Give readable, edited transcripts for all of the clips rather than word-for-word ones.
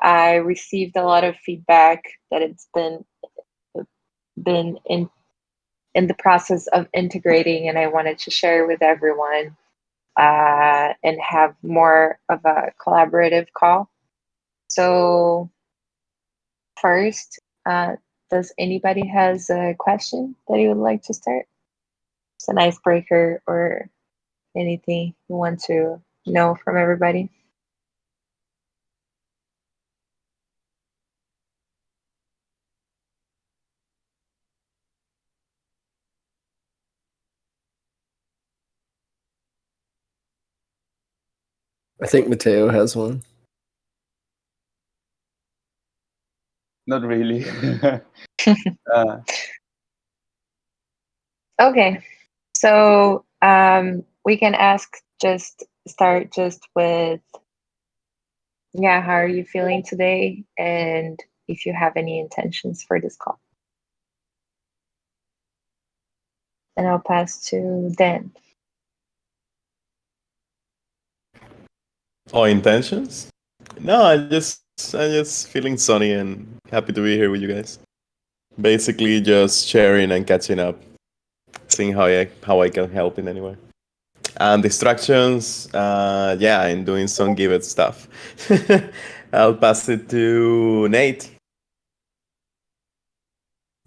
I received a lot of feedback that it's been in the process of integrating, and I wanted to share with everyone and have more of a collaborative call. So first, does anybody has a question that you would like to start? It's an icebreaker or anything you want to know from everybody. I think Mateo has one. Not really. Okay, so we can start just with, yeah, how are you feeling today, and if you have any intentions for this call. And I'll pass to Dan. Oh, intentions? No, I'm just feeling sunny and happy to be here with you guys. Basically, just sharing and catching up, seeing how I can help in any way. And distractions, yeah, I'm doing some give it stuff. I'll pass it to Nate.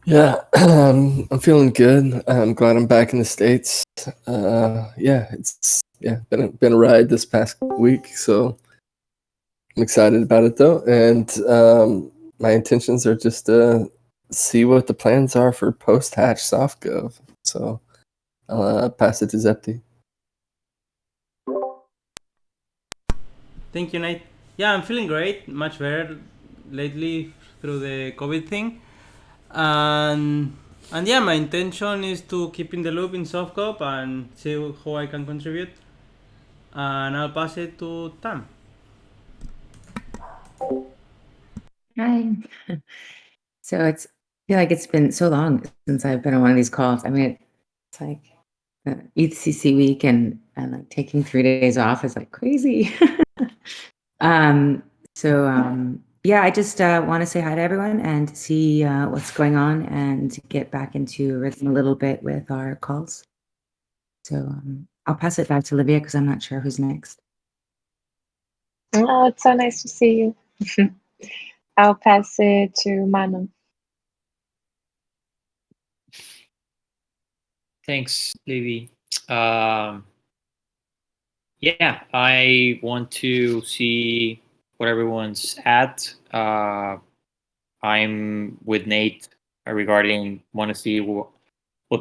Yeah, I'm feeling good. I'm glad I'm back in the States. Yeah, it's been a ride this past week, so I'm excited about it though. And my intentions are just to see what the plans are for post-hatch Softgov. So I'll pass it to Zepti. Thank you, Nate. Yeah, I'm feeling great, much better lately through the COVID thing. And yeah, my intention is to keep in the loop in Softgov and see how I can contribute. And I'll pass it to Tam. Hi. So I feel like it's been so long since I've been on one of these calls. I mean, it's like ECC week and like taking 3 days off is like crazy. Yeah, I just want to say hi to everyone and see what's going on and get back into rhythm a little bit with our calls. So I'll pass it back to Liviade because I'm not sure who's next. Oh, it's so nice to see you. I'll pass it to Manu. Thanks, Livy. Yeah, I want to see what everyone's at. I'm with Nate regarding want to see what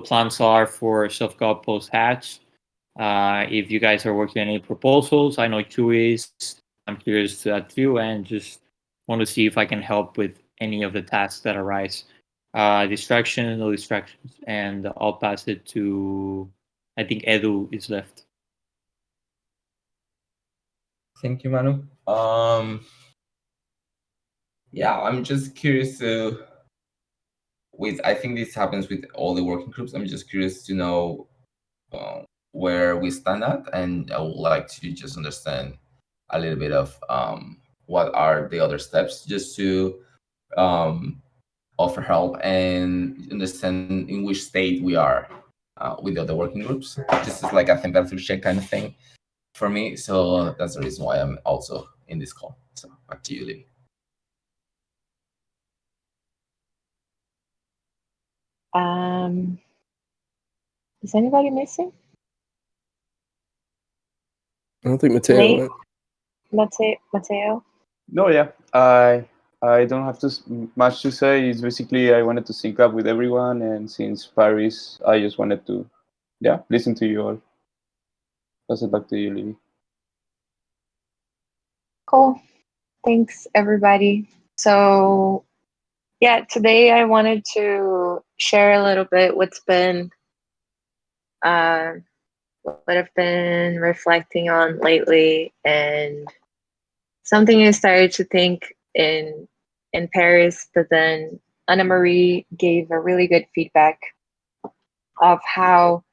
plans are for Softgov post hatch. If you guys are working on any proposals, I know Chewy is. I'm curious to that too, and just want to see if I can help with any of the tasks that arise. Distractions, no distractions, and I'll pass it to. I think Edu is left. Thank you, Manu. Yeah, I'm just curious to. I think this happens with all the working groups. I'm just curious to know where we stand at, and I would like to just understand a little bit of what are the other steps, just to offer help and understand in which state we are with the other working groups. This is like a temperature check kind of thing for me. So that's the reason why I'm also in this call. So back to you, Libby. Is anybody missing? I don't think Mateo Nate? went. Mateo? No, yeah, I don't have much to say. It's basically I wanted to sync up with everyone, and since Paris, I just wanted to, listen to you all. Pass it back to you, Libby. Cool. Thanks, everybody. So, yeah, today I wanted to share a little bit what I've been reflecting on lately, and something I started to think in Paris, but then Anna Marie gave a really good feedback of how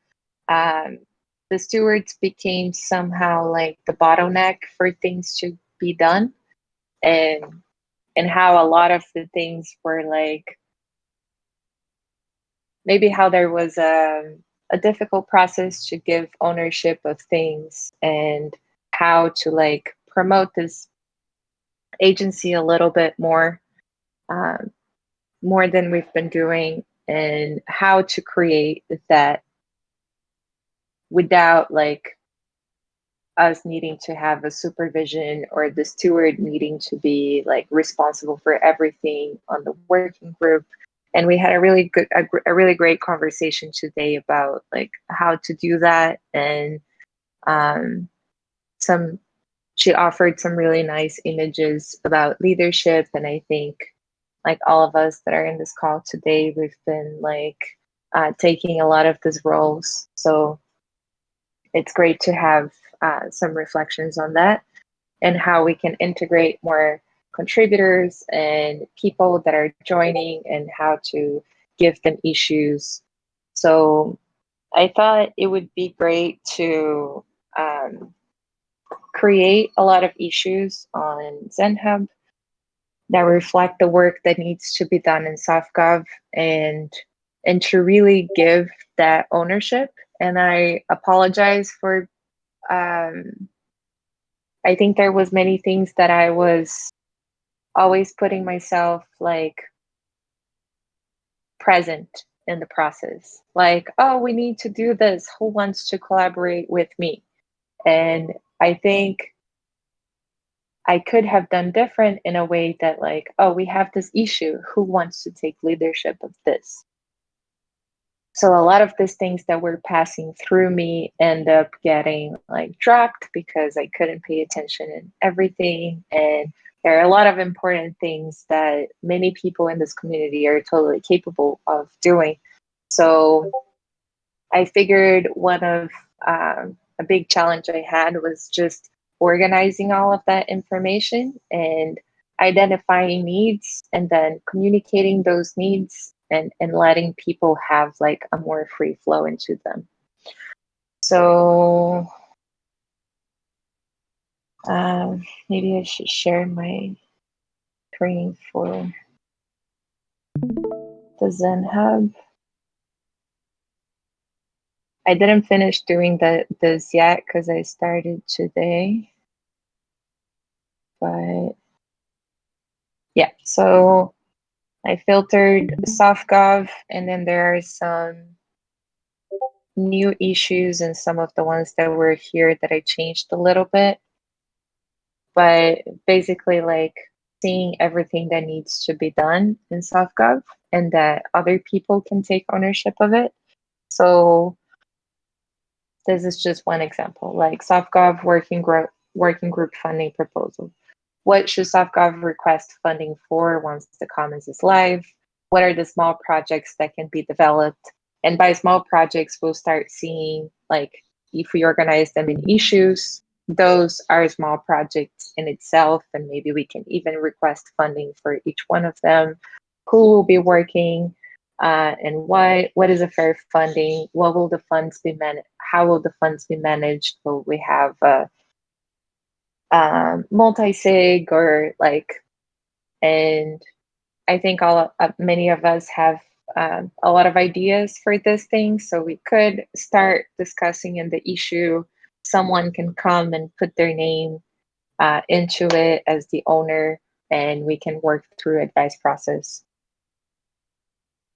the stewards became somehow like the bottleneck for things to be done. And and how a lot of the things were like, maybe how there was a difficult process to give ownership of things, and how to like promote this agency a little bit more, more than we've been doing, and how to create that without like us needing to have a supervision or the steward needing to be like responsible for everything on the working group. And we had a really good, a really great conversation today about like how to do that. And she offered some really nice images about leadership. And I think like all of us that are in this call today, we've been like taking a lot of these roles. So it's great to have some reflections on that and how we can integrate more contributors and people that are joining and how to give them issues. So I thought it would be great to create a lot of issues on ZenHub that reflect the work that needs to be done in SoftGov, and to really give that ownership. And I apologize for I think there was many things that I was always putting myself like present in the process. Like, oh, we need to do this. Who wants to collaborate with me? And I think I could have done different in a way that like, oh, we have this issue. Who wants to take leadership of this? So a lot of these things that were passing through me end up getting like dropped because I couldn't pay attention in everything. And there are a lot of important things that many people in this community are totally capable of doing. So I figured one of a big challenge I had was just organizing all of that information and identifying needs and then communicating those needs and letting people have like a more free flow into them. So maybe I should share my screen for the ZenHub. I didn't finish doing this yet because I started today. But yeah, so I filtered SoftGov, and then there are some new issues and some of the ones that were here that I changed a little bit. But basically like seeing everything that needs to be done in SoftGov and that other people can take ownership of it. So this is just one example, like SoftGov working group funding proposal. What should SoftGov request funding for once the Commons is live? What are the small projects that can be developed? And by small projects, we'll start seeing like if we organize them in issues, those are small projects in itself, and maybe we can even request funding for each one of them. Who will be working and why? What is a fair funding? What will the funds be managed? How will the funds be managed? Will we have multi-sig or like, and I think many of us have a lot of ideas for this thing, so we could start discussing in the issue. Someone can come and put their name into it as the owner, and we can work through advice process.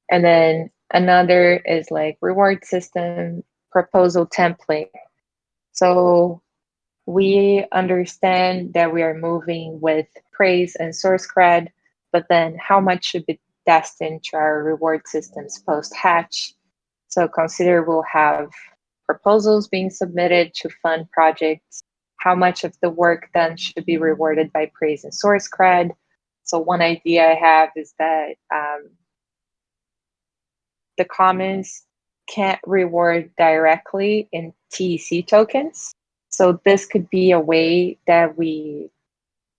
And then another is like reward system proposal template. So we understand that we are moving with praise and source cred, but then how much should be destined to our reward systems post-hatch? So consider we'll have proposals being submitted to fund projects. How much of the work then should be rewarded by praise and source cred? So one idea I have is that the Commons can't reward directly in TEC tokens. So this could be a way that we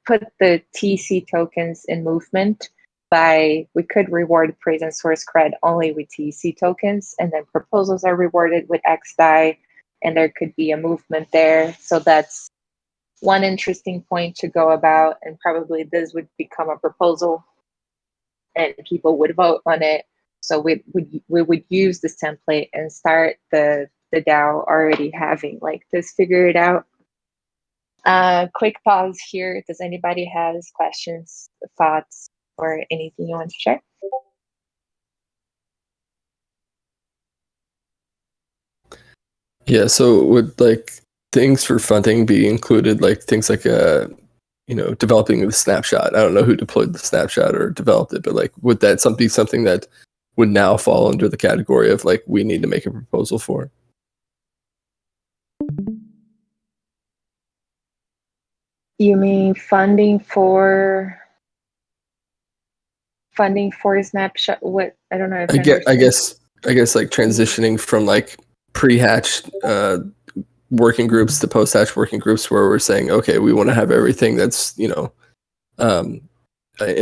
put the TEC tokens in movement by, we could reward praise and source cred only with TEC tokens, and then proposals are rewarded with XDAI, and there could be a movement there. So that's one interesting point to go about, and probably this would become a proposal and people would vote on it. So we would use this template and start the DAO already having like this figured out. Quick pause here. Does anybody has questions, thoughts, or anything you want to share? Yeah, so would like things for funding be included, like things like developing the snapshot? I don't know who deployed the snapshot or developed it, but like would that be something that would now fall under the category of like we need to make a proposal for? You mean funding for snapshot? What? I don't know if I guess like transitioning from like pre-hatched working groups to post-hatch working groups, where we're saying, okay, we want to have everything that's in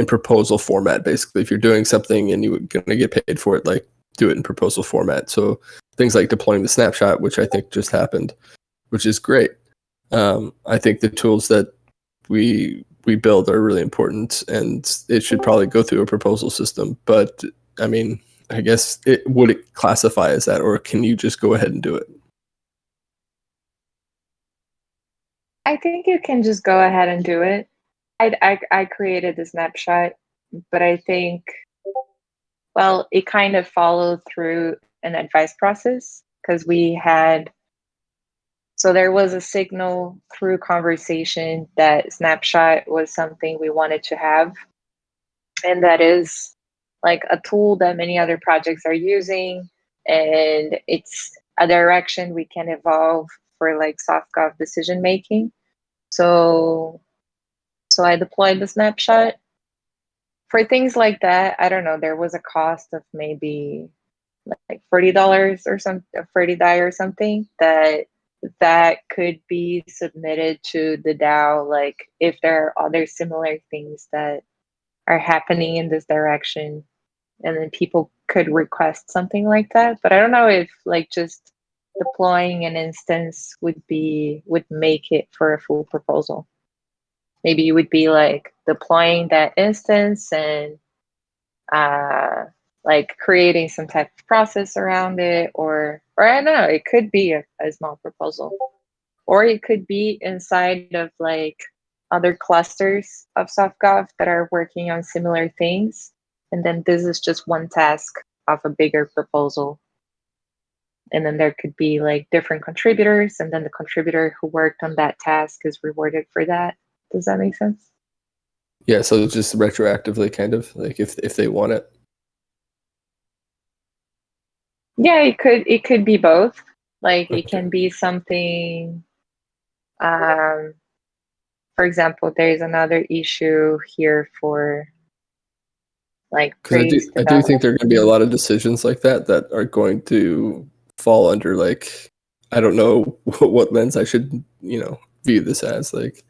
proposal format. Basically, if you're doing something and you're going to get paid for it, like do it in proposal format. So things like deploying the snapshot, which I think just happened, which is great. I think the tools that we build are really important, and it should probably go through a proposal system. But I mean, I guess would it classify as that, or can you just go ahead and do it? I think you can just go ahead and do it. I created the snapshot, but I think, well, it kind of followed through an advice process because so there was a signal through conversation that snapshot was something we wanted to have. And that is like a tool that many other projects are using. And it's a direction we can evolve for like SoftGov decision making. So I deployed the snapshot. For things like that, I don't know, there was a cost of maybe like $40 or $40 or something that could be submitted to the DAO, like if there are other similar things that are happening in this direction, and then people could request something like that. But I don't know if like just deploying an instance would make it for a full proposal. Maybe you would be like deploying that instance and like creating some type of process around it, or I don't know, it could be a small proposal, or it could be inside of like other clusters of SoftGov that are working on similar things. And then this is just one task of a bigger proposal. And then there could be like different contributors, and then the contributor who worked on that task is rewarded for that. Does that make sense? Yeah, so it's just retroactively, kind of like if they want it. Yeah, it could be both. Like Okay. it can be something. For example, there is another issue here for like praise. I do think there are going to be a lot of decisions like that are going to fall under like, I don't know what lens I should view this as. Like,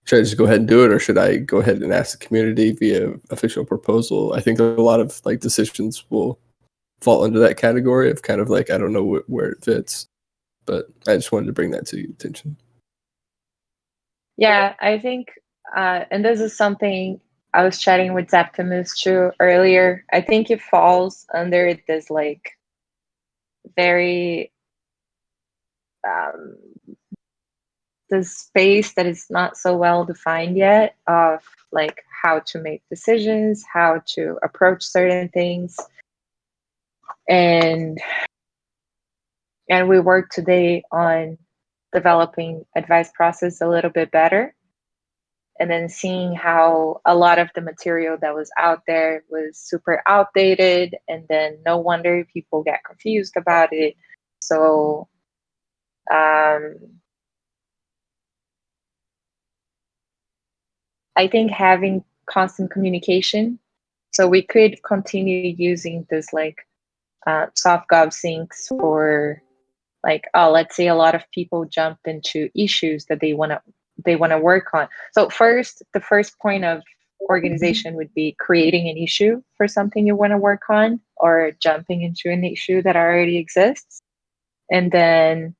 should I just go ahead and do it, or should I go ahead and ask the community via official proposal? I think a lot of like decisions will fall under that category of kind of like, I don't know where it fits, but I just wanted to bring that to your attention. Yeah, I think, and this is something I was chatting with Zaptimus too earlier. I think it falls under this like very this space that is not so well defined yet of like how to make decisions, how to approach certain things. And we work today on developing advice process a little bit better, and then seeing how a lot of the material that was out there was super outdated, and then no wonder people get confused about it. So I think having constant communication, so we could continue using this like SoftGov syncs for like, oh, let's say a lot of people jump into issues that they want to work on. So the first point of organization would be creating an issue for something you want to work on, or jumping into an issue that already exists. And then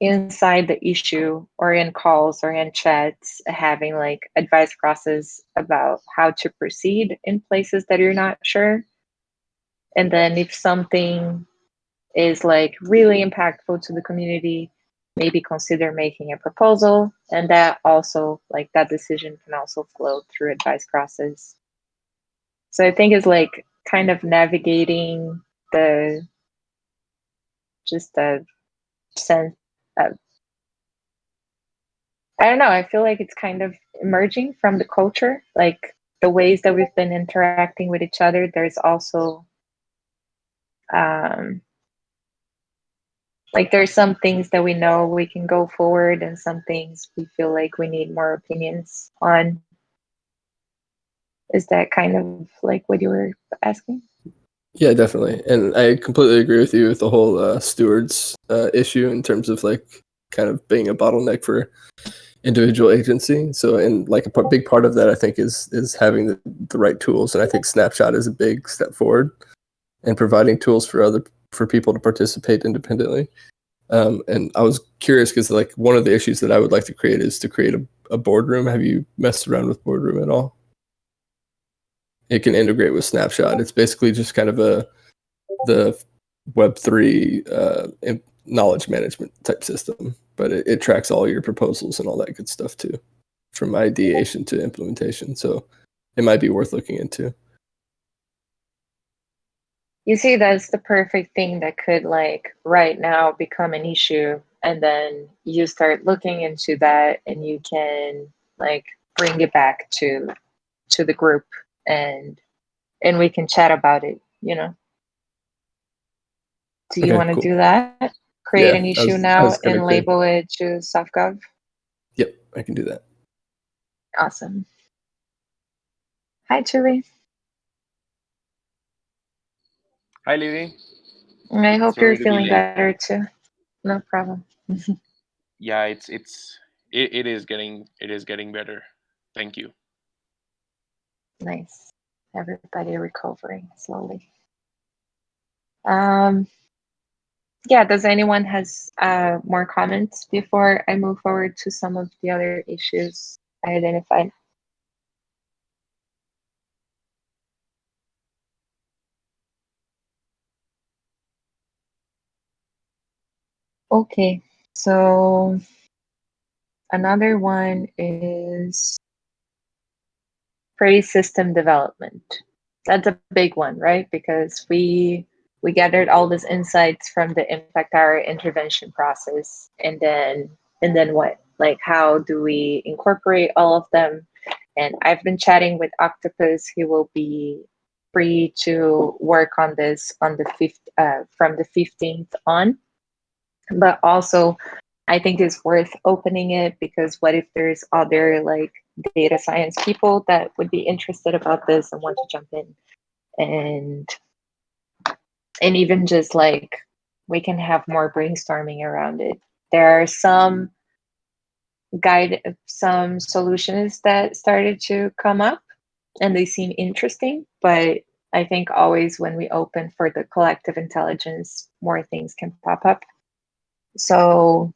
inside the issue or in calls or in chats, having like advice process about how to proceed in places that you're not sure. And then if something is like really impactful to the community, maybe consider making a proposal. And that also, like, that decision can also flow through advice process. So I think it's like kind of navigating the sense of, I don't know, I feel like it's kind of emerging from the culture, like the ways that we've been interacting with each other. There's also like there's some things that we know we can go forward and some things we feel like we need more opinions on. Is that kind of like what you were asking? Yeah, definitely. And I completely agree with you with the whole stewards issue in terms of like kind of being a bottleneck for individual agency. So, and like a big part of that, I think, is having the right tools. And I think Snapshot is a big step forward and providing tools for people to participate independently. And I was curious because like one of the issues that I would like to create is to create a boardroom. Have you messed around with boardroom at all? It can integrate with Snapshot. It's basically just kind of the Web3 knowledge management type system, but it tracks all your proposals and all that good stuff too, from ideation to implementation. So it might be worth looking into. You see, that's the perfect thing that could like right now become an issue, and then you start looking into that and you can like bring it back to the group, and we can chat about it, you know. Do you Okay, want to cool. do that? Create Yeah, an I issue was now gonna and create- label it to SoftGov? Yep, I can do that. Awesome. Hi, Julie. Hi, Livy. I hope Sorry you're to be feeling late. better too. No problem. Yeah, it is getting better. Thank you. Nice. Everybody recovering slowly. Yeah, does anyone has more comments before I move forward to some of the other issues I identified? Okay, so another one is praise system development. That's a big one, right? Because we gathered all these insights from the impact hour intervention process, and then what? Like, how do we incorporate all of them? And I've been chatting with Octopus. He will be free to work on this on the from the 15th on. But also, I think it's worth opening it, because what if there's other like data science people that would be interested about this and want to jump in, and even just like we can have more brainstorming around it. There are some solutions that started to come up and they seem interesting, but I think always when we open for the collective intelligence, more things can pop up. So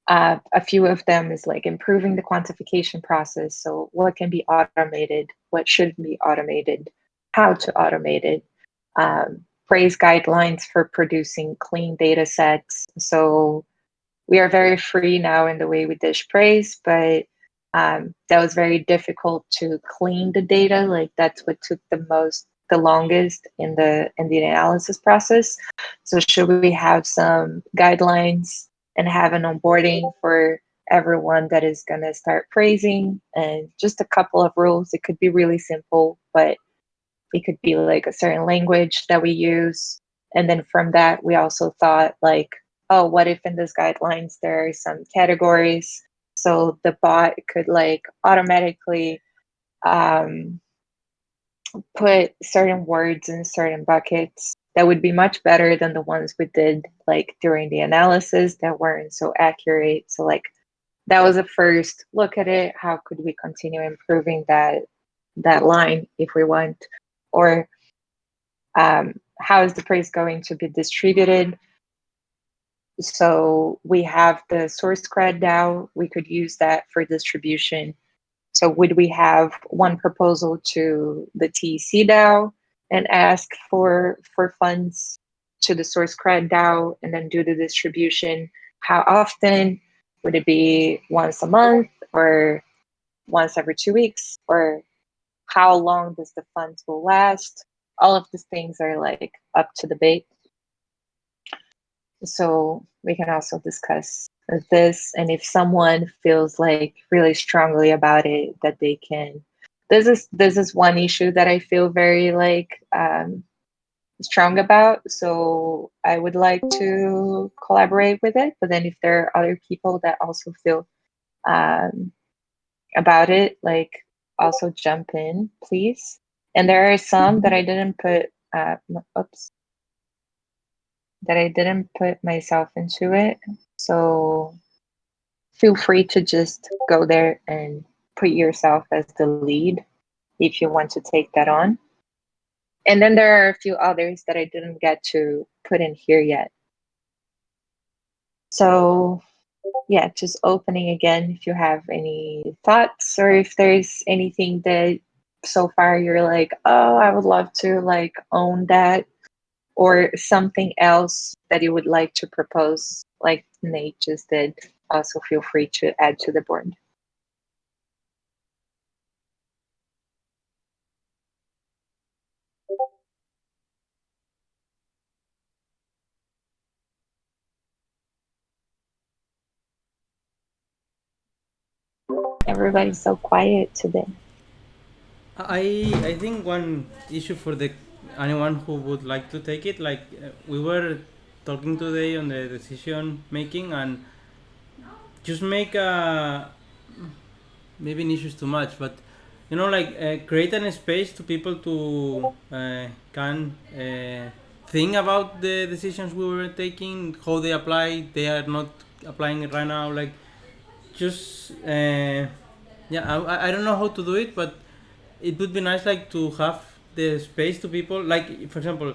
a few of them is like improving the quantification process. So what can be automated, what shouldn't be automated, how to automate it, praise guidelines for producing clean data sets. So we are very free now in the way we dish praise, but that was very difficult to clean the data. Like that's what took the longest in the analysis process. So should we have some guidelines and have an onboarding for everyone that is going to start praising, and just a couple of rules? It could be really simple, but it could be like a certain language that we use. And then from that, we also thought like, oh, what if in those guidelines there are some categories? So the bot could like automatically put certain words in certain buckets that would be much better than the ones we did like during the analysis that weren't so accurate. So like that was a first look at it. How could we continue improving that line if we want? Or how is the praise going to be distributed? So we have the source cred DAO. We could use that for distribution. So would we have one proposal to the TEC DAO and ask for funds to the source cred DAO and then do the distribution? How often? Would it be once a month or once every 2 weeks? Or how long does the funds will last? All of these things are like up to debate. So we can also discuss this, and if someone feels like really strongly about it, that they can. This is one issue that I feel very like strong about. So I would like to collaborate with it. But then if there are other people that also feel about it, like also jump in, please. And there are some that I didn't put. Oops. That I didn't put myself into it. So feel free to just go there and put yourself as the lead if you want to take that on. And then there are a few others that I didn't get to put in here yet. So yeah, just opening again if you have any thoughts or if there's anything that so far you're like, oh, I would love to like own that, or something else that you would like to propose, like Nate just did. Also feel free to add to the board. Everybody's so quiet today. I think one issue for the anyone who would like to take it, like we were talking today on the decision making, and just make a maybe an issue is too much, but you know, like create a space to people to can think about the decisions we were taking, how they apply. They are not applying it right now. Like just yeah, I don't know how to do it, but it would be nice like to have the space to people. Like for example,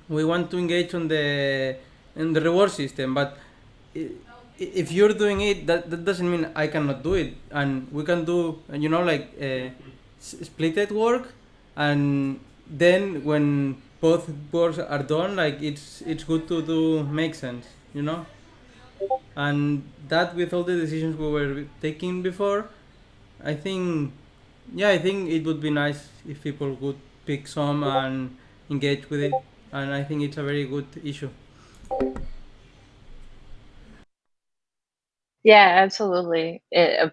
we want to engage on the in the reward system, but if you're doing it, that doesn't mean I cannot do it, and we can do you know like splitted work, and then when both works are done, like it's good to do make sense, you know, and that with all the decisions we were taking before, I think yeah, I think it would be nice if people would pick some and engage with it, and I think it's a very good issue. Yeah, absolutely.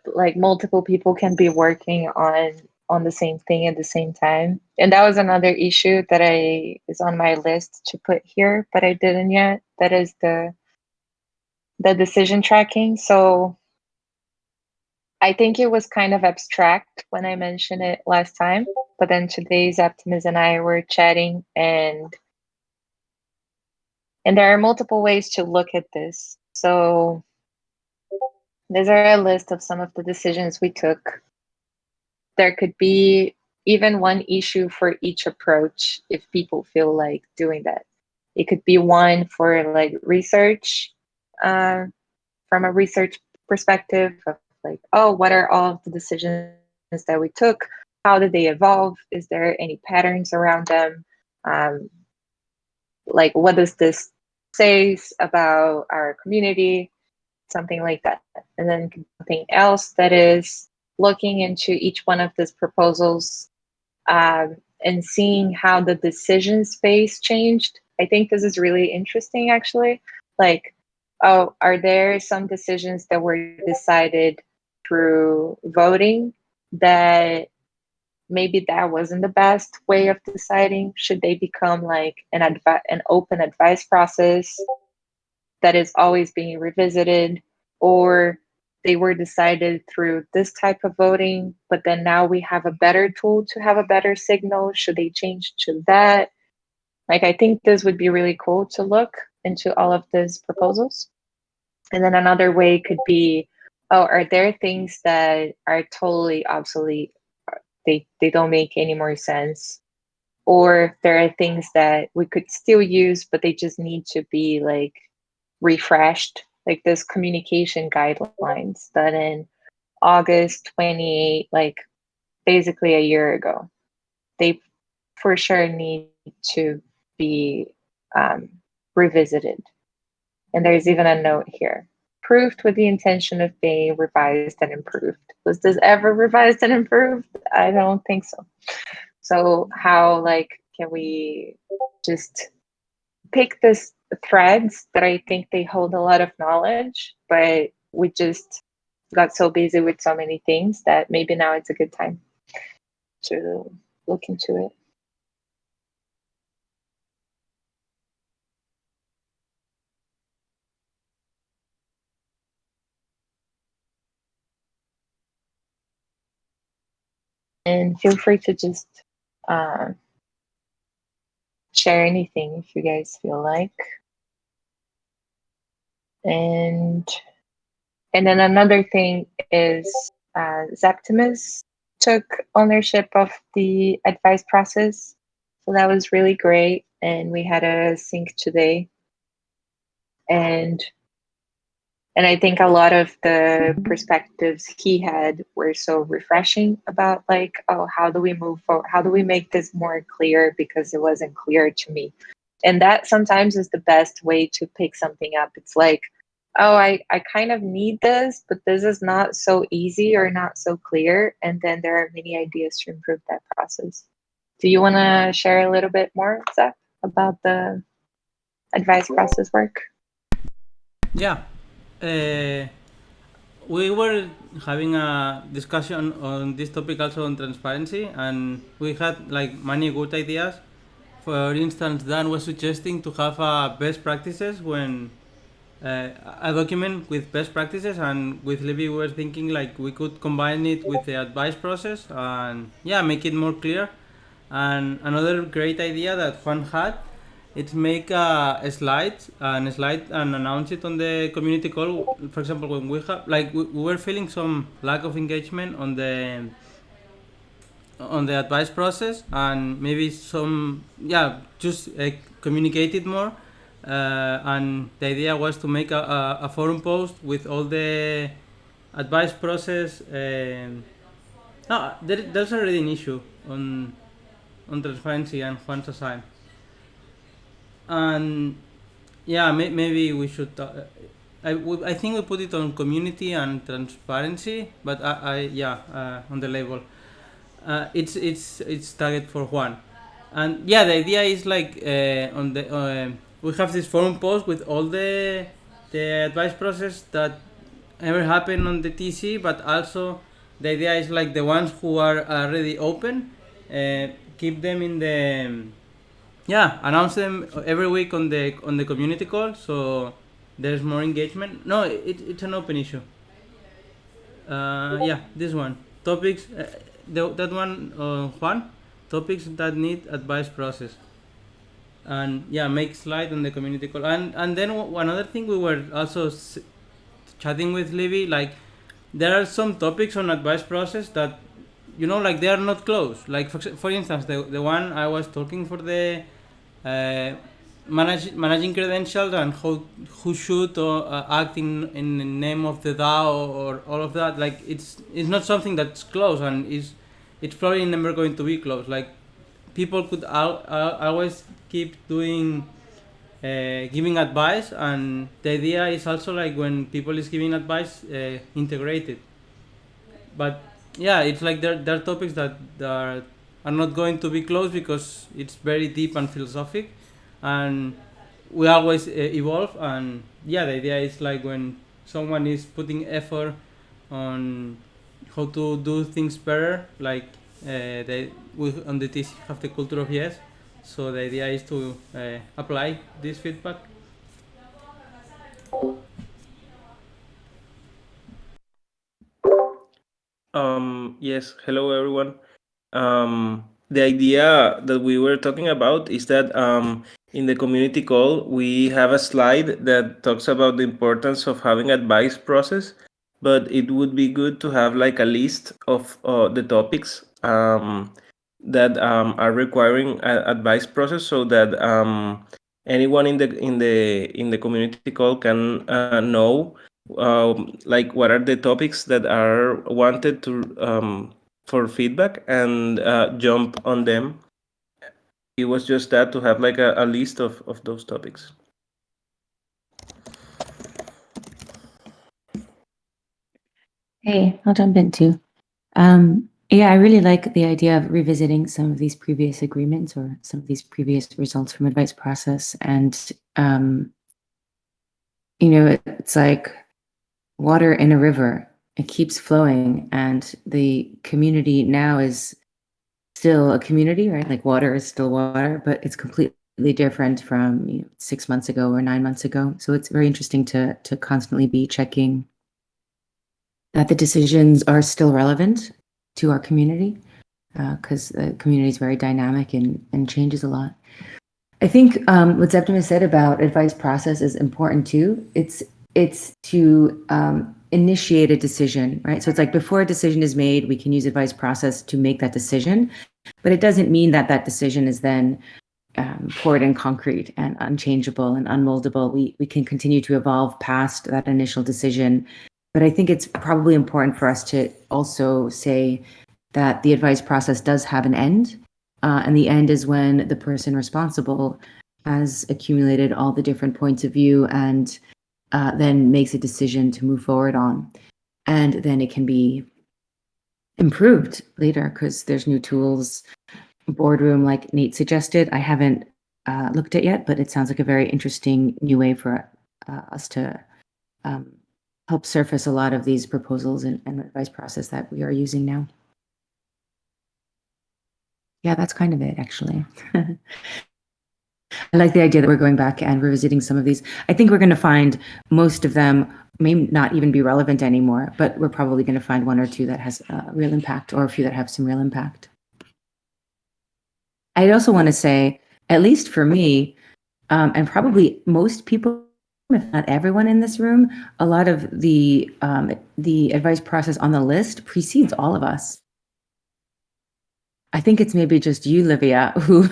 Like multiple people can be working on the same thing at the same time. And that was another issue that I is on my list to put here, but I didn't yet. That is the decision tracking. So I think it was kind of abstract when I mentioned it last time, but then today's Optimus and I were chatting, and there are multiple ways to look at this. So these are a list of some of the decisions we took. There could be even one issue for each approach if people feel like doing that. It could be one for like research, from a research perspective of like, oh, what are all of the decisions that we took? How did they evolve? Is there any patterns around them? Like, what does this say about our community? Something like that. And then something else that is looking into each one of these proposals and seeing how the decision space changed. I think this is really interesting, actually. Like, oh, are there some decisions that were decided through voting that maybe that wasn't the best way of deciding? Should they become like an open advice process that is always being revisited, or they were decided through this type of voting, but then now we have a better tool to have a better signal? Should they change to that? Like, I think this would be really cool to look into all of these proposals. And then another way could be, oh, are there things that are totally obsolete? They don't make any more sense. Or there are things that we could still use, but they just need to be like refreshed, like this communication guidelines done in August 28, like basically a year ago. They for sure need to be revisited. And there's even a note here. Approved with the intention of being revised and improved. Was this ever revised and improved? I don't think so. So how like can we just pick this threads that I think they hold a lot of knowledge, but we just got so busy with so many things that maybe now it's a good time to look into it. And feel free to just share anything if you guys feel like. And then another thing is Zeptimus took ownership of the advice process. So that was really great. And we had a sync today. And I think a lot of the perspectives he had were so refreshing about like, oh, how do we move forward? How do we make this more clear? Because it wasn't clear to me. And that sometimes is the best way to pick something up. It's like, oh, I kind of need this, but this is not so easy or not so clear. And then there are many ideas to improve that process. Do you want to share a little bit more, Zach, about the advice process work? Yeah. We were having a discussion on this topic also on transparency, and we had like many good ideas. For instance, Dan was suggesting to have best practices when a document with best practices, and with Libby we were thinking like we could combine it with the advice process and yeah, make it more clear. And another great idea that Juan had, it's make a slide and announce it on the community call. For example, when we have like we were feeling some lack of engagement on the advice process, and maybe some just communicate it more. And the idea was to make a forum post with all the advice process. There's already an issue on transparency and Juan's assign. And yeah, maybe we should. I think we put it on community and transparency, but on the label. It's target for Juan, and yeah, the idea is like on the we have this forum post with all the advice process that ever happened on the TC, but also the idea is like the ones who are already open, keep them in the announce them every week on the community call, so there's more engagement. No, it's an open issue. This one topics. That one, Juan, topics that need advice process, and make slide on the community call. And then one other thing, we were also chatting with Libby, like there are some topics on advice process that like they are not closed. Like for instance, the one I was talking for the managing credentials and who should act in the name of the DAO or all of that. Like it's not something that's closed, and it's probably never going to be closed. Like people could always keep doing giving advice, and the idea is also like when people is giving advice, integrate it. But it's like there are topics that are not going to be closed because it's very deep and philosophic, and we always evolve. And the idea is like when someone is putting effort on how to do things better, like we on the TC have the culture of yes, so the idea is to apply this feedback. Yes, hello everyone. The idea that we were talking about is that in the community call we have a slide that talks about the importance of having advice process, but it would be good to have like a list of the topics that are requiring advice process, so that anyone in the community call can know like what are the topics that are wanted to for feedback and jump on them. It was just that, to have like a list of those topics. Hey, I'll jump in too. Yeah, I really like the idea of revisiting some of these previous agreements or some of these previous results from advice process. And, it's like water in a river. It keeps flowing, and the community now is still a community, right? Like water is still water, but it's completely different from 6 months ago or 9 months ago. So it's very interesting to constantly be checking that the decisions are still relevant to our community, because the community is very dynamic and changes a lot. I think what Septimus said about advice process is important too. It's to initiate a decision, right? So it's like before a decision is made, we can use advice process to make that decision, but it doesn't mean that that decision is then poured in concrete and unchangeable and unmoldable. We can continue to evolve past that initial decision. But I think it's probably important for us to also say that the advice process does have an end. And the end is when the person responsible has accumulated all the different points of view and then makes a decision to move forward on. And then it can be improved later because there's new tools, boardroom like Nate suggested. I haven't looked at yet, but it sounds like a very interesting new way for us to help surface a lot of these proposals and advice process that we are using now. Yeah, that's kind of it, actually. I like the idea that we're going back and revisiting some of these. I think we're going to find most of them may not even be relevant anymore, but we're probably going to find one or two that has a real impact, or a few that have some real impact. I also want to say, at least for me, and probably most people, if not everyone in this room, a lot of the advice process on the list precedes all of us. I think it's maybe just you, Livia, who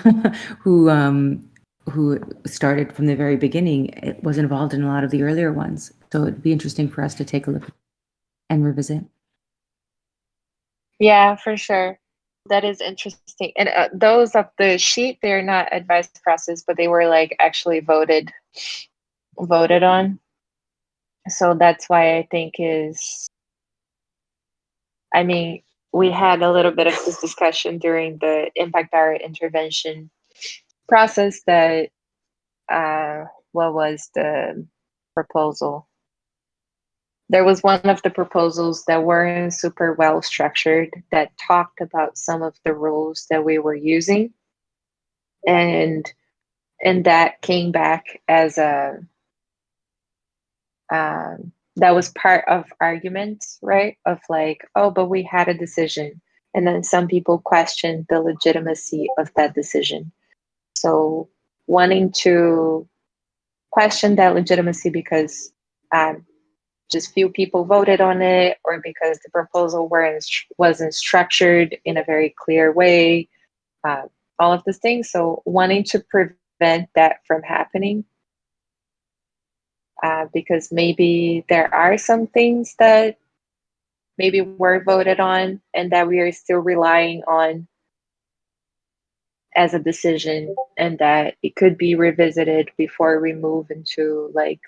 started from the very beginning. It was involved in a lot of the earlier ones. So it'd be interesting for us to take a look and revisit. Yeah, for sure. That is interesting. And those of the sheet, they're not advice process, but they were like actually voted on. So that's why I think we had a little bit of this discussion during the impact hour intervention process that what was the proposal? There was one of the proposals that weren't super well structured that talked about some of the rules that we were using, and that came back as a that was part of arguments, right? Of like, oh, but we had a decision, and then some people questioned the legitimacy of that decision. So wanting to question that legitimacy because just few people voted on it, or because the proposal wasn't structured in a very clear way, all of these things. So wanting to prevent that from happening, because maybe there are some things that maybe were voted on and that we are still relying on as a decision, and that it could be revisited before we move into like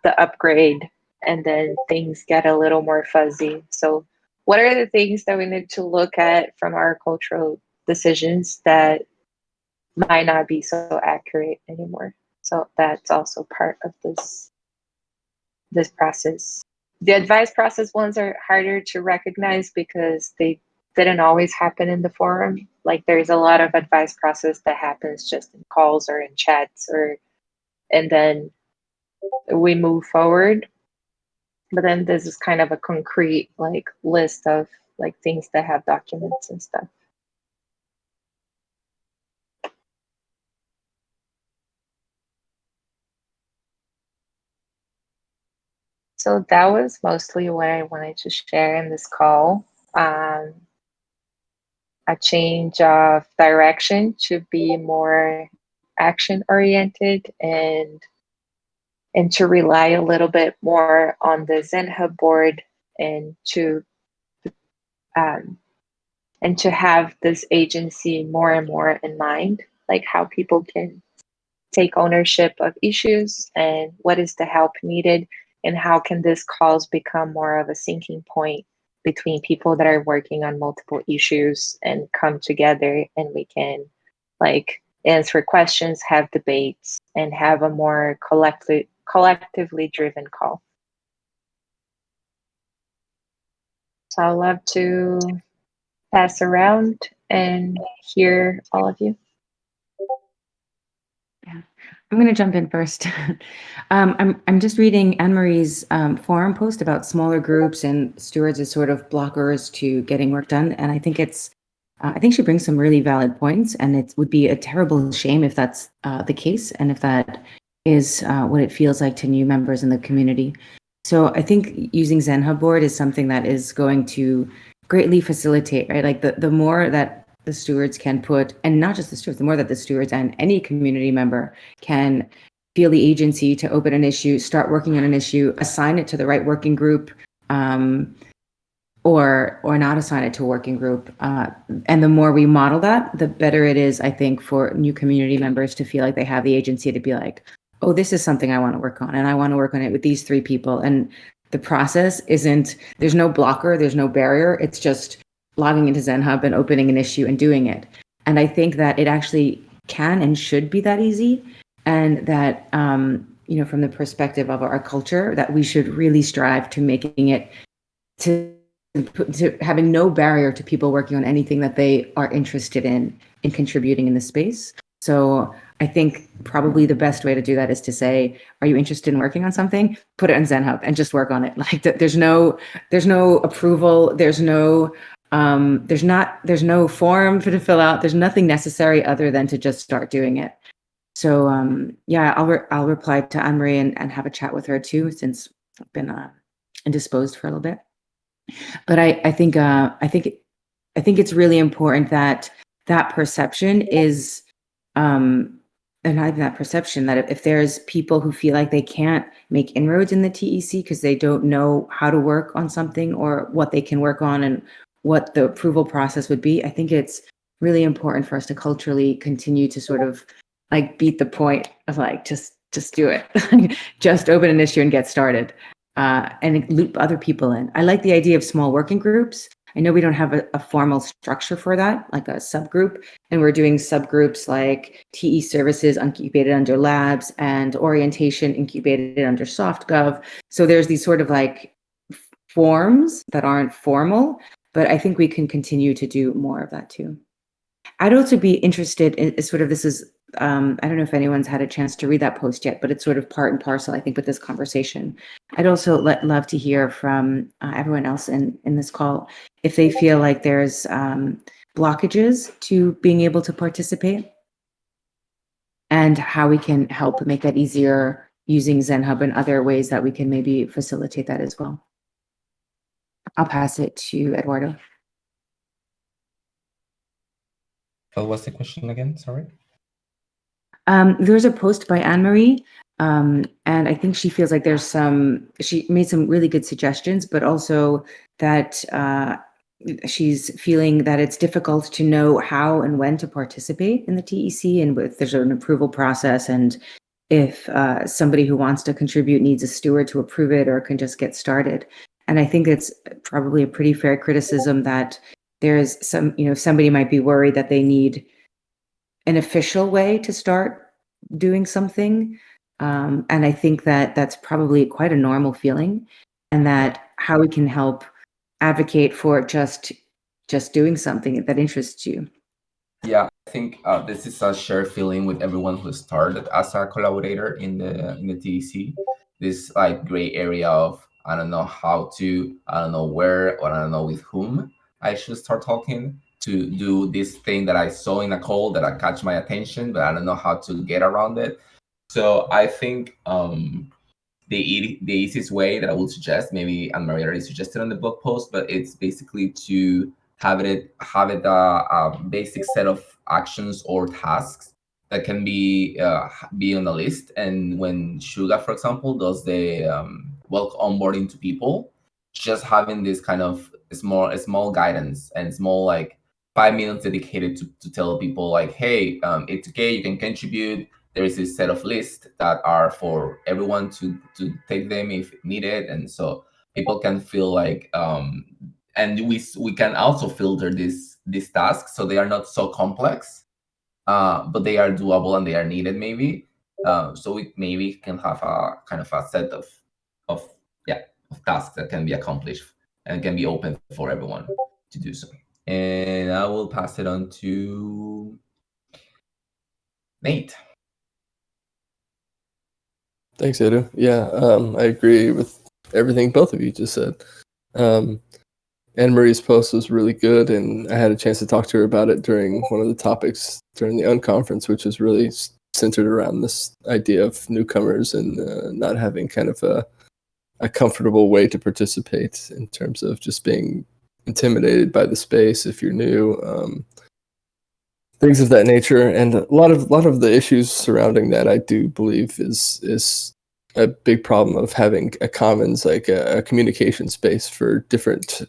the upgrade, and then things get a little more fuzzy. So what are the things that we need to look at from our cultural decisions that might not be so accurate anymore? So that's also part of this process. The advice process ones are harder to recognize because they didn't always happen in the forum. Like there's a lot of advice process that happens just in calls or in chats, and then we move forward. But then this is kind of a concrete like list of like things that have documents and stuff. So that was mostly what I wanted to share in this call. A change of direction to be more action oriented and to rely a little bit more on the Zen Hub board and to have this agency more and more in mind, like how people can take ownership of issues and what is the help needed, and how can this calls become more of a syncing point between people that are working on multiple issues and come together, and we can like answer questions, have debates, and have a more collectively driven call. So I'd love to pass around and hear all of you. Yeah, I'm going to jump in first. I'm just reading Anne-Marie's forum post about smaller groups and stewards as sort of blockers to getting work done, and I think I think she brings some really valid points, and it would be a terrible shame if that's the case, and if that is what it feels like to new members in the community. So I think using Zen Hub board is something that is going to greatly facilitate, right? Like the more that the stewards can put, and not just the stewards, the more that the stewards and any community member can feel the agency to open an issue, start working on an issue, assign it to the right working group, or not assign it to a working group. And the more we model that, the better it is, I think, for new community members to feel like they have the agency to be like, oh, this is something I want to work on, and I want to work on it with these 3 people. And the process isn't, there's no blocker, there's no barrier. It's just logging into Zen Hub and opening an issue and doing it. And I think that it actually can and should be that easy. And that, you know, from the perspective of our culture, that we should really strive to making it to having no barrier to people working on anything that they are interested in contributing in the space. So I think probably the best way to do that is to say, are you interested in working on something? Put it in Zen Hub and just work on it. Like there's no approval. There's no form to fill out. There's nothing necessary other than to just start doing it. So yeah, I'll reply to Anne-Marie and have a chat with her too, since I've been indisposed for a little bit. But I think it's really important that perception is, and not even that perception, that if there's people who feel like they can't make inroads in the TEC because they don't know how to work on something or what they can work on and what the approval process would be, I think it's really important for us to culturally continue to sort of like beat the point of like, just do it. Just open an issue and get started, and loop other people in. I like the idea of small working groups. I know we don't have a formal structure for that, like a subgroup, and we're doing subgroups like TE services incubated under labs and orientation incubated under SoftGov. So there's these sort of like forms that aren't formal, but I think we can continue to do more of that too. I'd also be interested in sort of, this is, I don't know if anyone's had a chance to read that post yet, but it's sort of part and parcel, I think, with this conversation. I'd also love to hear from everyone else in this call if they feel like there's blockages to being able to participate, and how we can help make that easier using Zen Hub and other ways that we can maybe facilitate that as well. I'll pass it to Eduardo. What was the question again? Sorry. There's a post by Anne-Marie, and I think she feels like she made some really good suggestions, but also that she's feeling that it's difficult to know how and when to participate in the TEC, and if there's an approval process, and if somebody who wants to contribute needs a steward to approve it or can just get started. And I think it's probably a pretty fair criticism that there's somebody might be worried that they need an official way to start doing something. And I think that that's probably quite a normal feeling, and that how we can help advocate for just doing something that interests you. Yeah, I think this is a shared feeling with everyone who started as a collaborator in the TEC. This like gray area of, I don't know how to, I don't know where, or I don't know with whom I should start talking to do this thing that I saw in a call that I catch my attention, but I don't know how to get around it. So I think the easiest way that I would suggest, maybe Anne-Marie already suggested on the blog post, but it's basically to have it a basic set of actions or tasks that can be on the list. And when Suga, for example, does the welcome onboarding to people, just having this kind of small guidance and small like 5 minutes dedicated to tell people like, hey, it's okay, you can contribute. There is this set of lists that are for everyone to take them if needed, and so people can feel like and we can also filter these tasks so they are not so complex, but they are doable and they are needed maybe. So we maybe can have a kind of a set of tasks that can be accomplished and can be open for everyone to do so. And I will pass it on to Nate. Thanks, Edu. Yeah, I agree with everything both of you just said. Anne Marie's post was really good, and I had a chance to talk to her about it during one of the topics during the unconference, which was really centered around this idea of newcomers and not having kind of a comfortable way to participate in terms of just being intimidated by the space if you're new, things of that nature. And a lot of the issues surrounding that, I do believe, is a big problem of having a commons, like a communication space for different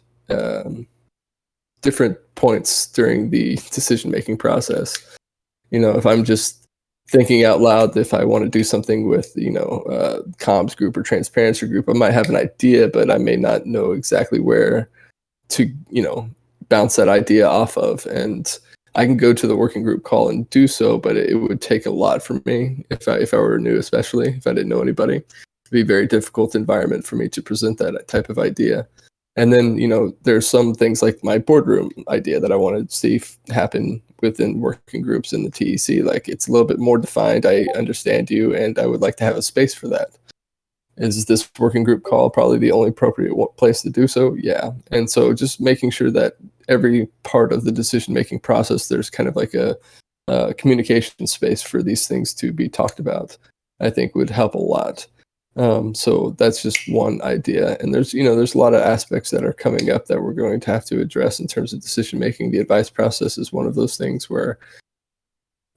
points during the decision-making process. If I'm just thinking out loud, if I want to do something with, comms group or transparency group, I might have an idea, but I may not know exactly where to, bounce that idea off of. And I can go to the working group call and do so, but it would take a lot for me if I were new, especially if I didn't know anybody. It'd be a very difficult environment for me to present that type of idea. And then, there's some things like my boardroom idea that I want to see happen within working groups in the TEC. Like, it's a little bit more defined. I understand you, and I would like to have a space for that. Is this working group call probably the only appropriate place to do so? Yeah. And so just making sure that every part of the decision-making process, there's kind of like a communication space for these things to be talked about, I think would help a lot. So that's just one idea. And there's a lot of aspects that are coming up that we're going to have to address in terms of decision making. The advice process is one of those things where,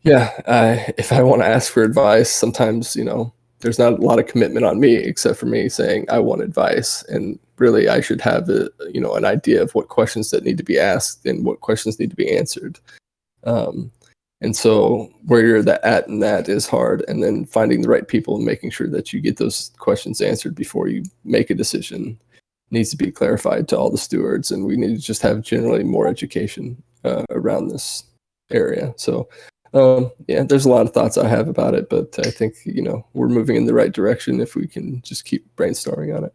if I want to ask for advice, sometimes, there's not a lot of commitment on me except for me saying I want advice. And really I should have an idea of what questions that need to be asked and what questions need to be answered. And so where you're at in that is hard, and then finding the right people and making sure that you get those questions answered before you make a decision needs to be clarified to all the stewards, and we need to just have generally more education around this area. So there's a lot of thoughts I have about it, but I think, we're moving in the right direction if we can just keep brainstorming on it.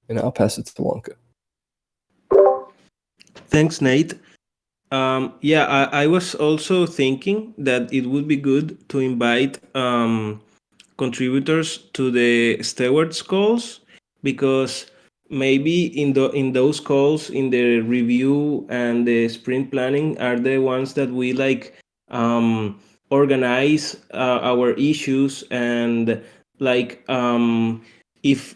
And I'll pass it to Wonka. Thanks, Nate. I was also thinking that it would be good to invite contributors to the stewards calls, because maybe in those calls, in the review and the sprint planning, are the ones that we organize our issues, and if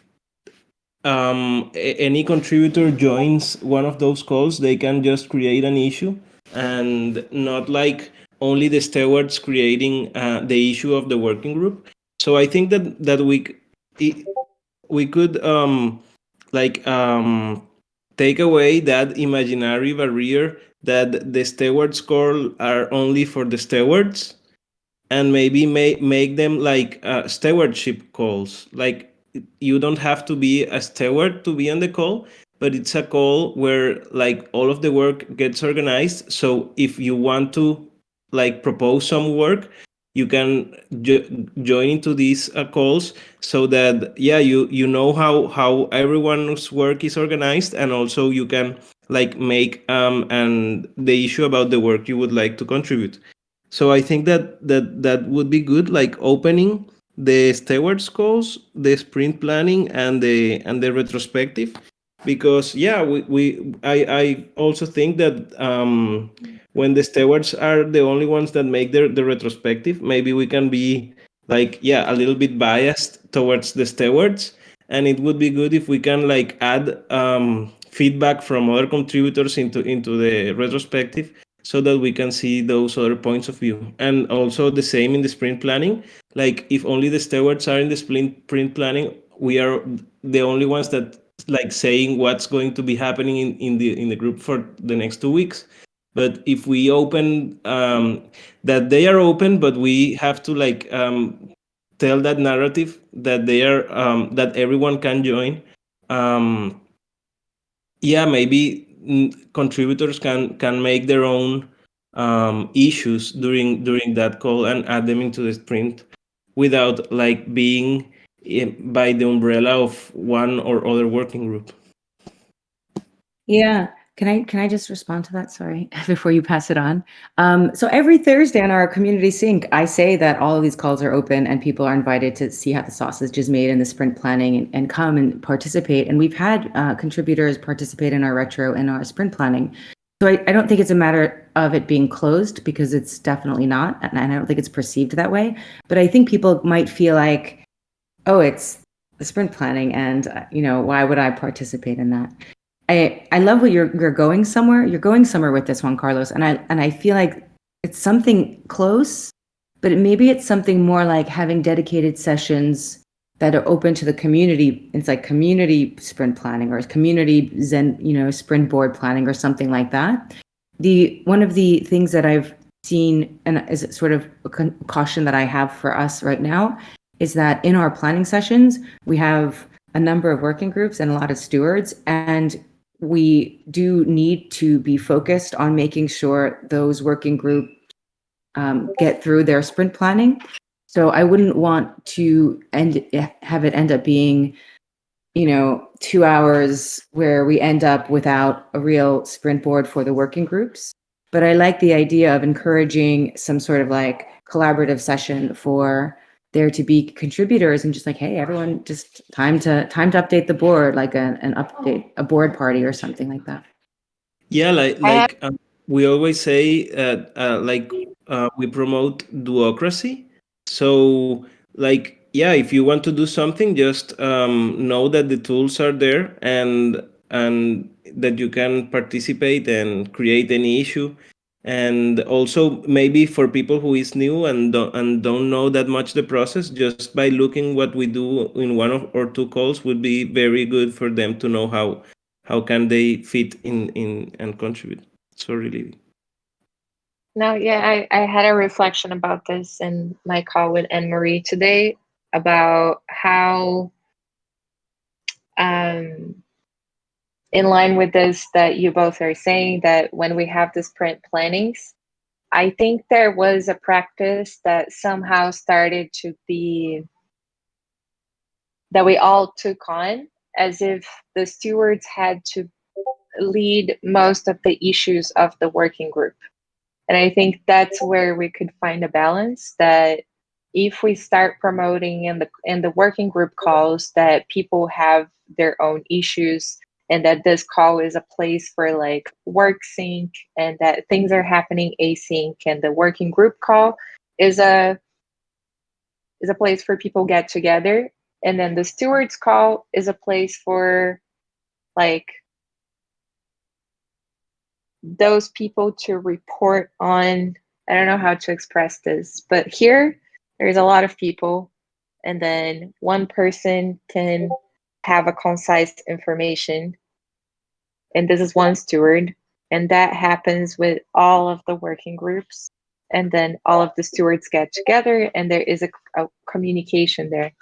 any contributor joins one of those calls, they can just create an issue, and not like only the stewards creating the issue of the working group. So I think that we could take away that imaginary barrier that the stewards call are only for the stewards, and maybe make them like stewardship calls. Like, you don't have to be a steward to be on the call, but it's a call where like all of the work gets organized. So if you want to propose some work, you can join into these calls, so that you know how everyone's work is organized, and also you can make and the issue about the work you would like to contribute. So I think that would be good, like opening the stewards calls, the sprint planning, and the retrospective, because I also think that when the stewards are the only ones that make the retrospective, maybe we can be a little bit biased towards the stewards, and it would be good if we can add feedback from other contributors into the retrospective, so that we can see those other points of view. And also the same in the sprint planning. Like if only the stewards are in the sprint planning, we are the only ones that like saying what's going to be happening in the group for the next 2 weeks. But if we open that they are open, but we have to like tell that narrative that they are that everyone can join. Yeah, maybe contributors can make their own issues during that call and add them into the sprint without like being by the umbrella of one or other working group. Yeah. Can I just respond to that? Sorry, before you pass it on. So every Thursday on our community sync, I say that all of these calls are open and people are invited to see how the sausage is made in the sprint planning and come and participate. And we've had contributors participate in our retro and our sprint planning. So I don't think it's a matter of it being closed, because it's definitely not. And I don't think it's perceived that way. But I think people might feel like, oh, it's the sprint planning, and why would I participate in that? I love what you're going somewhere. You're going somewhere with this one, Carlos, and I feel like it's something close, but maybe it's something more like having dedicated sessions that are open to the community. It's like community sprint planning or community Zen, sprint board planning or something like that. One of the things that I've seen, and is sort of a caution that I have for us right now, is that in our planning sessions, we have a number of working groups and a lot of stewards, and we do need to be focused on making sure those working groups get through their sprint planning. So I wouldn't want to have it end up being, 2 hours where we end up without a real sprint board for the working groups. But I like the idea of encouraging some sort of like collaborative session for there to be contributors, and just like, hey, everyone, just time to update the board, like a board party or something like that. Yeah, like we always say, we promote duocracy. So like, yeah, if you want to do something, just know that the tools are there, and that you can participate and create any issue. And also maybe for people who is new and don't know that much the process, just by looking what we do in one or two calls would be very good for them to know how can they fit in and contribute. So really. No, yeah, I had a reflection about this in my call with Anne-Marie today about how, in line with this that you both are saying, that when we have the sprint plannings, I think there was a practice that somehow started to be, that we all took on, as if the stewards had to lead most of the issues of the working group. And I think that's where we could find a balance, that if we start promoting in the working group calls that people have their own issues, and that this call is a place for like work sync, and that things are happening async, and the working group call is a place for people get together, and then the stewards call is a place for like those people to report on. I don't know how to express this, but here there's a lot of people, and then one person can have a concise information, and this is one steward, and that happens with all of the working groups, and then all of the stewards get together, and there is a communication there.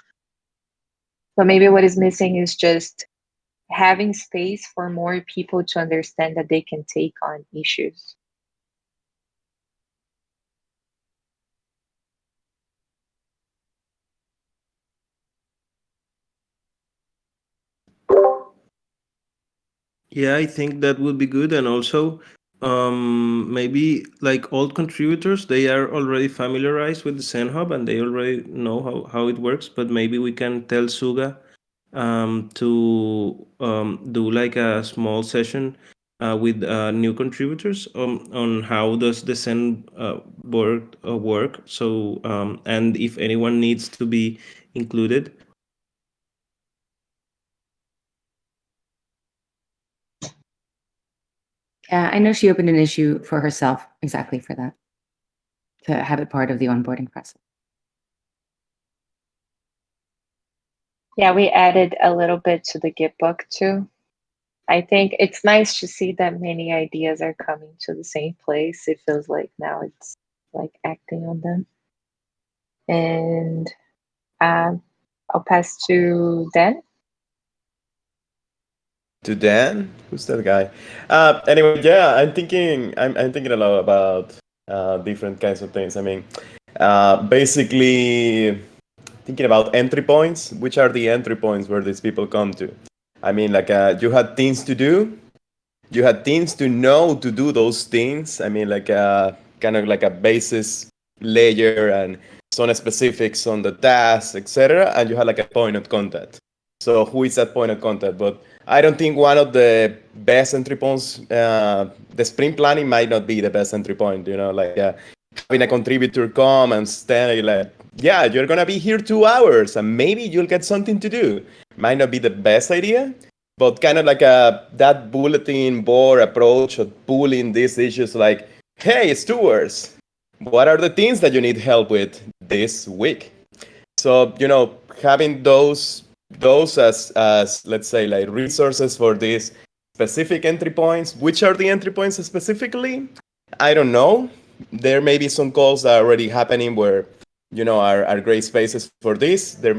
But maybe what is missing is just having space for more people to understand that they can take on issues. Yeah, I think that would be good. And also, maybe like old contributors, they are already familiarized with the Zen Hub and they already know how it works. But maybe we can tell Suga to do like a small session with new contributors on how does the Zen board work. So, and if anyone needs to be included. Yeah, I know she opened an issue for herself exactly for that, to have it part of the onboarding process. Yeah, we added a little bit to the Git book too. I think it's nice to see that many ideas are coming to the same place. It feels like now it's like acting on them. And I'll pass to Dan. To Dan, who's that guy? Anyway, yeah, I'm thinking a lot about different kinds of things. I mean, basically thinking about entry points. Which are the entry points where these people come to? I mean, like you had things to do, you had things to know to do those things. I mean, like kind of like a basis layer and some specifics on the task, etc. And you had like a point of contact. So who is that point of contact? But I don't think one of the best entry points, the sprint planning might not be the best entry point. You know, like having a contributor come and stay like, yeah, you're gonna be here 2 hours and maybe you'll get something to do. Might not be the best idea, but kind of like that bulletin board approach of pulling these issues like, hey, stewards, what are the things that you need help with this week? So, you know, having those as let's say like resources for these specific entry points. Which are the entry points specifically? I don't know. There may be some calls that are already happening where, you know, are great spaces for this. There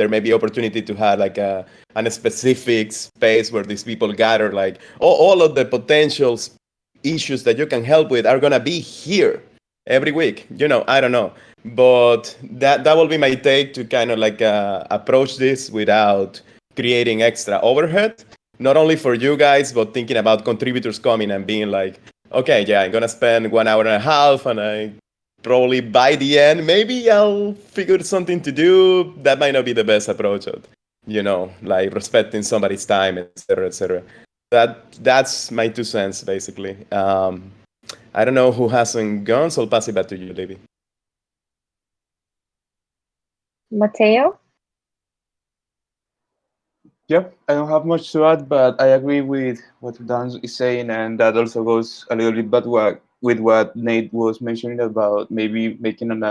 may be opportunity to have like a specific space where these people gather, like all of the potential issues that you can help with are gonna be here every week. You know, I don't know, but that will be my take to kind of like approach this without creating extra overhead, not only for you guys, but thinking about contributors coming and being like, okay, yeah, I'm gonna spend 1.5 hours, and I probably by the end, maybe I'll figure something to do. That might not be the best approach of, you know, like respecting somebody's time, etc., etc. That's my 2 cents, basically. I don't know who hasn't gone, so I'll pass it back to you, Libby. Mateo? Yeah, I don't have much to add, but I agree with what Dan is saying, and that also goes a little bit with what Nate was mentioning about maybe making an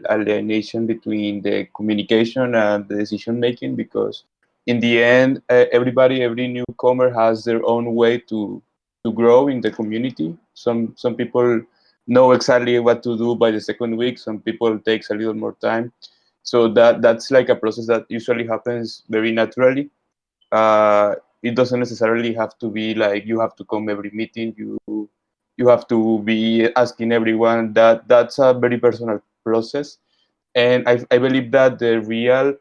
alienation between the communication and the decision making, because in the end, every newcomer has their own way to grow in the community. Some people know exactly what to do by the second week. Some people takes a little more time. So that's like a process that usually happens very naturally. It doesn't necessarily have to be like you have to come every meeting. You have to be asking everyone. That's a very personal process, and I believe that the real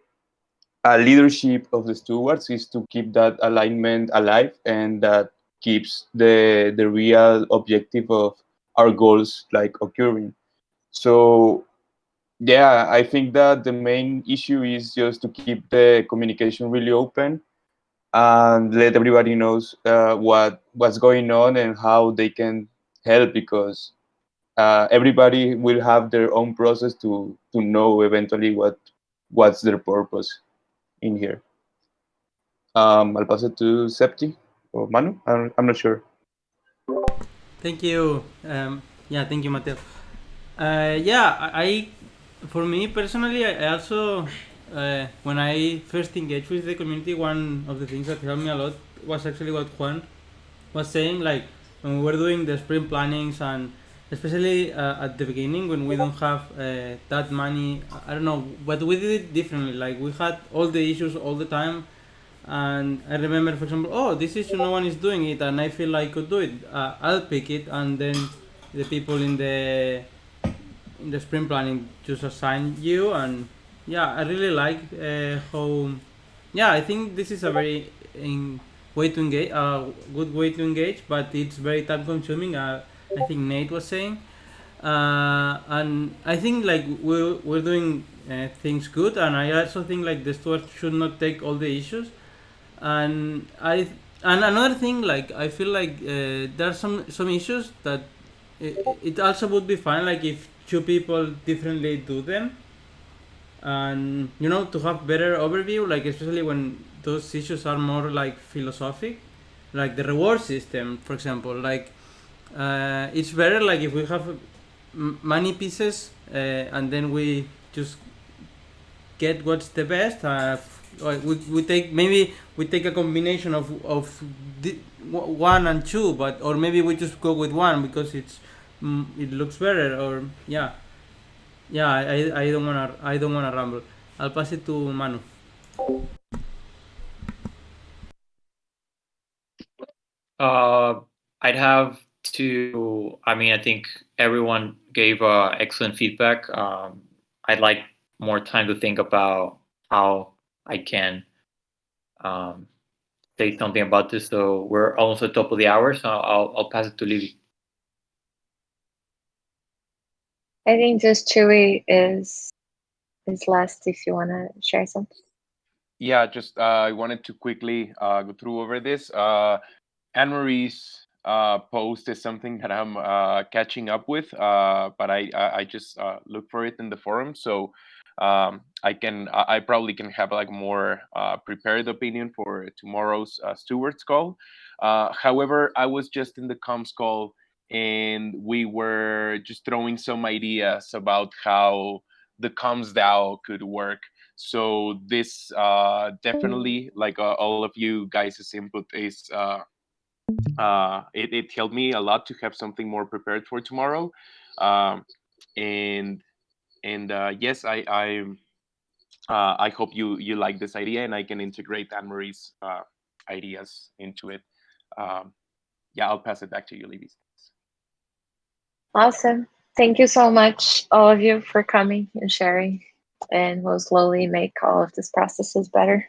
leadership of the stewards is to keep that alignment alive, and that keeps the real objective of our goals like occurring. So yeah, I think that the main issue is just to keep the communication really open and let everybody knows what's going on and how they can help, because everybody will have their own process to know eventually what's their purpose in here. I'll pass it to Septi or Manu. I'm not sure. Thank you. Yeah, thank you, Mateo. Yeah, for me personally, I also, when I first engaged with the community, one of the things that helped me a lot was actually what Juan was saying. Like when we were doing the sprint plannings, and especially at the beginning when we don't have that many, I don't know, but we did it differently. Like we had all the issues all the time, and I remember, for example, oh, this issue no one is doing it, and I feel I could do it. I'll pick it, and then the people in the sprint planning just assign you. And yeah, I really like how, yeah, I think this is a very way to engage, good way to engage, but it's very time consuming. I think Nate was saying, and I think like we're doing things good, and I also think like the steward should not take all the issues. And another thing, like I feel like there are some issues that it also would be fine like if two people differently do them, and you know, to have better overview, like especially when those issues are more like philosophic. like the reward system, for example. Like it's better like if we have many pieces and then we just get what's the best. We take maybe we take a combination of one and two, but or maybe we just go with one because it looks better. Or yeah. I don't wanna ramble. I'll pass it to Manu. I'd have to. I mean, I think everyone gave excellent feedback. I'd like more time to think about how I can say something about this. So we're almost at the top of the hour, so I'll pass it to Livy. I think just Chewy is last if you want to share something. Yeah, just I wanted to quickly go through over this. Anne-Marie's post is something that I'm catching up with, but I just look for it in the forum, so I probably can have like more prepared opinion for tomorrow's Steward's call. However, I was just in the comms call and we were just throwing some ideas about how the comms DAO could work. So this definitely, like all of you guys' input is it helped me a lot to have something more prepared for tomorrow. Um, and yes, I hope you like this idea and I can integrate Anne-Marie's ideas into it. Yeah, I'll pass it back to you, Libby. Awesome. Thank you so much, all of you, for coming and sharing. And we'll slowly make all of these processes better.